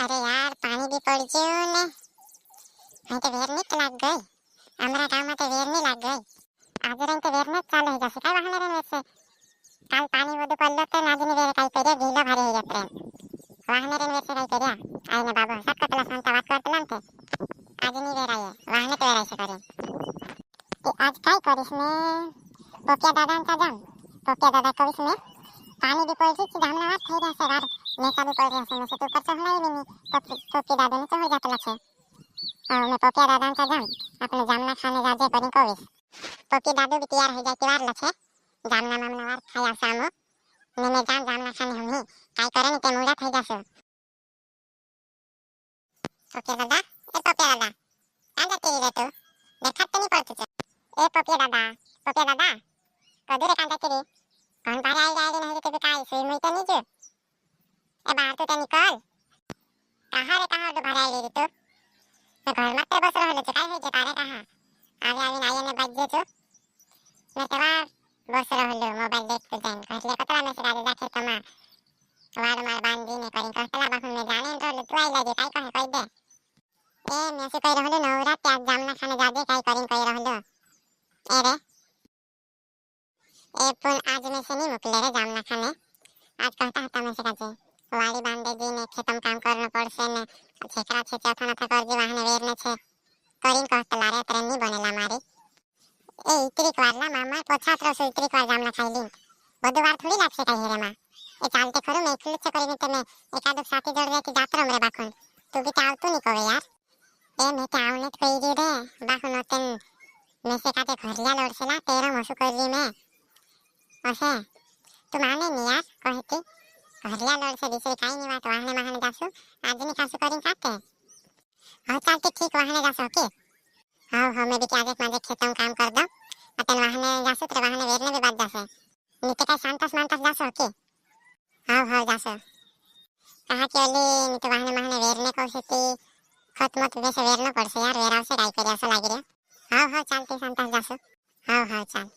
अरे यार पानी भी पड़ गयो ने અહીં તો વેર ની લાગ ગઈ અમારા ગામમાં તો વેર ની લાગ ગઈ આજે રહીને તો વેર ને ચાલુ થઈ જશે કઈ વાહને રેન વેરશે કાલ પાણી બધું પડલો તો નાજીની વેર કઈ કર્યા ગીલો ભારે થઈ જશે વાહને રેન વેરશે કઈ કર્યા આઈને બાબુ સક્કત પેલા સંતા વાત કરતલા ને આજે ની વેર આયે વાહને તો વેરાય છે કરે તે આજ કઈ કરીશ ને પોપિયા દાદા ને જામ પોપિયા દાદા કહીશ ને પાણી भी पड़ रही गामना વાત થઈ રહ્યા છે વાર નેસા भी पड़ રહ્યા છે નેસે તો ઉપર ચહલાય भी नहीं પોપી દાદા ને ચહી જાતલા છે मैं पोपिया दादा का जाम अपने जामना खाने जाजे करी कविस पोपी दादू भी तैयार हो जाए कि वार लछे जामना मामना वार खाया सामो ने मैं जामना खाने हम ही काई करे ने ते मुड़ा થઈ જશે पोपिया दादा आजा तेरी रे तू देखत तो नहीं पड़ती है ए पोपिया दादा कदूरे कांदा तेरी कौन बारे आई जाएगी नहीं तो काई सुई मुई तो नहीं जो ए बाहर तो निकल कहां रे कहां तो भराई ली तू मैं घर में बस रहले छ काय होय छ तारे कहा आवे आवे आयने बज्जे छ मैं तवा बस रहले मोबाइल देखते जान घरले कतला में से राजा खेतमा वार मार बांधी ने करी कतला बाखन में जाने रहले तू आई लागे काय कहे कह दे ए मैं से कह रहले नवरा त्या जामना खाने जाजे काय करिन कह रहले ए रे ए पण आज में से नहीं मोकले रे जामना खाने आज कहता था मैं से काजे वाली बांधे जी ने खेतम काम करना पड़से ने छेकरा छे चौथा ना कर जी वाहने वेरने छे करिन कहतला रे ट्रेन नहीं बनेला मारी ए इतरीक वारला मामा पछात रसो इतरीक वार जामना खाईली બધું વાર થોડી લાગશે કઈ હેરેમાં એ ચાલતે ખરું મેં એકલું જ કરીને તમે એકાદ સાથે જોડ કે જાત રમ રે બાખુન તું બી આવતું નહીં કહે યાર એ મેં તો આવને જ કહી દીધું રે બાખુન તેન મેં સે કાતે ઘરિયા લોડસેલા તેરા મસુ કરી મેં અસે તું માને નહીં યાર કહેતી ઘરિયા લોડસે બીજે કાઈ નહીં વાત વાહને માહને જાસુ આજની ખાસુ કરીને કાતે હા ચાલતે ઠીક વાહને જાસુ ઓકે हाँ मैं भी क्या माजे खेतों में काम कर दो अपन वाहने जासु तो वाहने वेरने भी बात जासे नीचे का शांतस मानतस जासो के हाँ जासो कहा कि ओली नीचे वाहने माहने वेरने को सिटी खत मत वैसे वेरना पड़से यार वेराव से गाय करिया सा लागी रे हाँ चलते शांतस जासो हाँ चल